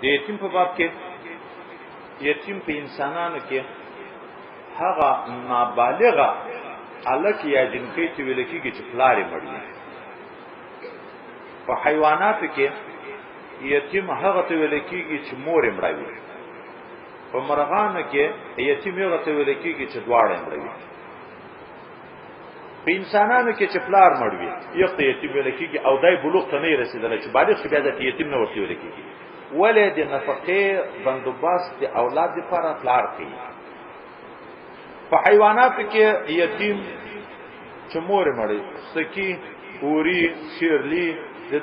د یتیم په باب کې یتیم په انسانانو کې هغه نابالغه الک یا جنکی ته ویل کېږي چې پلار یې مړ وي. په حیواناتو کې یتیم هغه ته ویل کېږي چې مور یې مړه وي. په مرغانو کې یتیم هغه ته ویل کېږي چې دواړه یې مړه وي. په انسانانو کې چې پلار مړ وي یو ته یتیم ویل کېږي او دای بلوغ ته نه رسیدلی چې بالغ شي بیا د یتیم نه ورته ویل کېږي. ولې د نفقې بندوبست د اولاد لپاره پلار کوي. په حیواناتو کې یتیم چې مور یې مړه سکی اوري شیرلی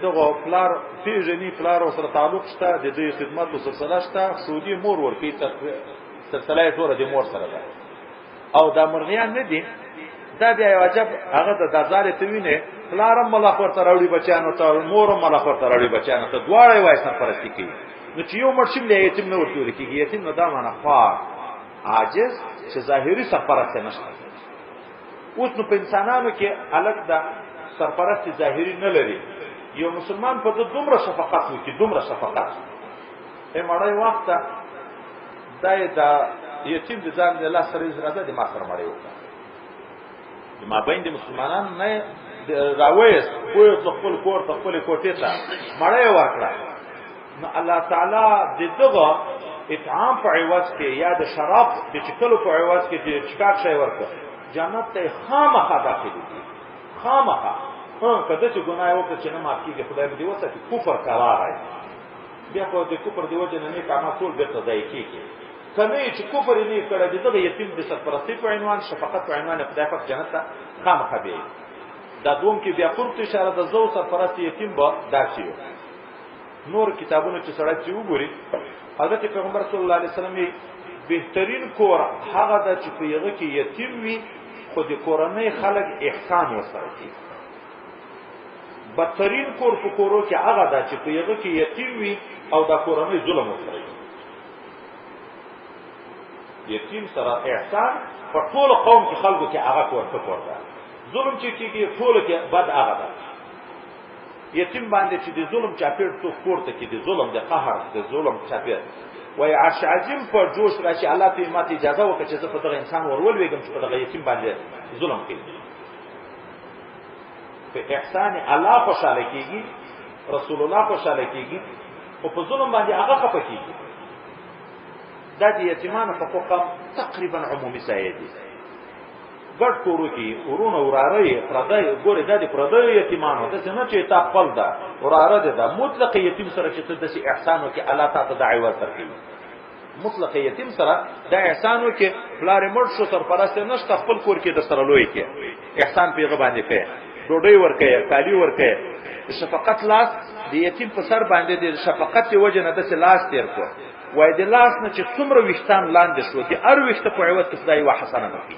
دغه پلار پیژني پلار سره تعلق شته د دې خدمت او سلسله شته سعودي مور ورکی سلسله ټوله د مور سره ده. او دا مرغیان نه دي دا بیا واجب هغه د دزارې ته ویني پلارم ملخ ورته راوړي بچانو ته مورم ملخ ورته راوړي بچانو ته دواړه وای سرپرستی کوي. نو چې یو مرشم له یتیم نه ورته ویل کېږي یتیم نو دا معنا خوار عاجز چې ظاهري سرپرست نشته. اوس نو په انسانانو کې الګ دا سرپرست ظاهري نه لري. یو مسلمان په دومره شفقت وکړي دومره شفقت یې مړی وخت دا یتیم د ځان د الله سره اجازه د ما سره مړی وکړه ما بین د مسلمانانو نه راوېست کوی خپل کور ته خپل کوټې ته مړی ورکړه. نو الله تعالی د دغه اطعام په عوض کې یا د شراب د چکلو په عوض کې د چکاک شی ورکړه جنت ته خامخا داخلي دي خامخا. کله چې ګناه وکړي چې نه معاف کیږي خدای دې وساتي کفر کراوي بیا په دې کفر دی وجه نه کارونه ټول بیرته ځای کیږي. کله چې کفر نه کړه دغه یتیم د سرپرستی په عنوان شفقت په عنوان خدای پاک جنت ته خامخا دی. دا دوم کې بیا قرط اشاره د زو سرپرست یتیم به داسي نور کتابونو چې سره چې وګوري حضرت پیغمبر صلی الله علیه وسلم بهترین کور هغه د چې په یغه کې یتیم وي خو د کورنۍ خلک احسان وسره کوي. بدترین کور په کورو کې هغه د چې په یغه کې یتیم وي او د کورنۍ ظلم وسره کوي. یتیم سره احسان په ټول قوم کې خلکو کې هغه کور ته ورته ظلم چې کېږي ټول کې بد هغه ده. یتیم باندې چې د ظلم چاپیر تو پورته کې د ظلم د قهر د ظلم چاپیر وای عرش عظیم پر جوش راشي الله ته ماته اجازه وکړي چې په دغه انسان ورول ویګم چې په دغه یتیم باندې ظلم کوي. په احسان الله خوشاله کیږي رسول الله خوشاله کیږي او په ظلم باندې هغه خپه کیږي. دا د یتیمانو حقوق تقریبا عمومي ځای دي. ګډ کورو کې ورونه وراره پردای ګورې د پردای یتیمانو د څنګه چې تا خپل ده وراره ده مطلق یتیم سره چې ته د احسان وکي الله تعالی دعوه ورکړي. مطلق یتیم سره د احسان وکي پلار مړ شو سرپرست نشته خپل کور کې د سره لوی کې احسان پیغه باندې کوي ډوډۍ ورکړي کالی ورکړي شفقت لاس د یتیم په سر باندې د شفقت وجه نه د لاس تیر کو وای د لاس نه چې څومره وشتان لاندې شو دي ار وشته په عوض کې خدای وا حسنه کوي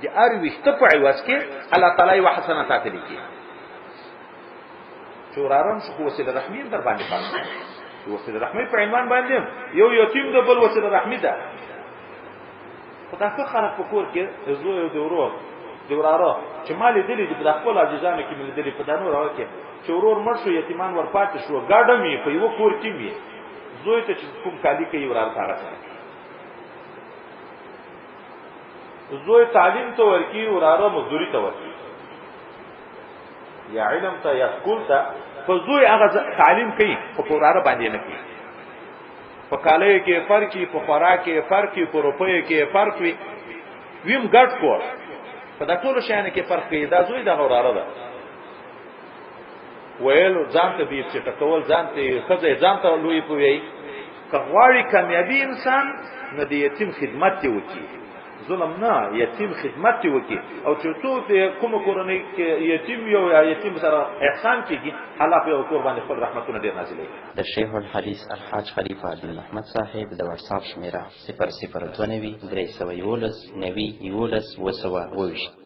د ار وشته په عوض کې الله تعالی وا حسنه تاکلی کوي. چورارم شو وسیله رحمی در باندې پاتې وسیله رحمی په عنوان باندې یو یتیم د بل وسیله رحمی ده. خدای په خلق په کور کې زوی او ورور د وراره چې مال دلی د خپل عاجزانو کې مل دلی په دانو راو کې چې ورور مړ شو یتیمان ور پاتې شو ګاډه می په یو کور کې می زوی ته چې کوم کالی کوي وراره هغه سره زوی تعلیم ته ورکی وراره مزدوری ته ورکی یا علم ته یا سکول ته په زوی هغه تعلیم کوي په وراره باندې نه کوي. په کالای کې فرقي په خوراکي فرقي په روپۍ کې فرق وي ویم ګډ کور په دا ټول شیانو کې فرق دی. دا زوی د وراره ده ویل ځان ته دې چې ټکول ځان ته خزه ځان ته لوی پوي کغواړي کامیابی انسان نه د یتیم خدمت دی وکي ظلم نه یتیم خدمت دی وکي او چې څو د کوم کورنۍ کې یتیم یو یا یتیم سره احسان کیږي الله په کور باندې خپل رحمتونه ډیر نازلوي. د شیخ الحدیث الحاج خلیفہ بن محمد صاحب د واتس اپ شمیره 0029 311 90 11 وسوه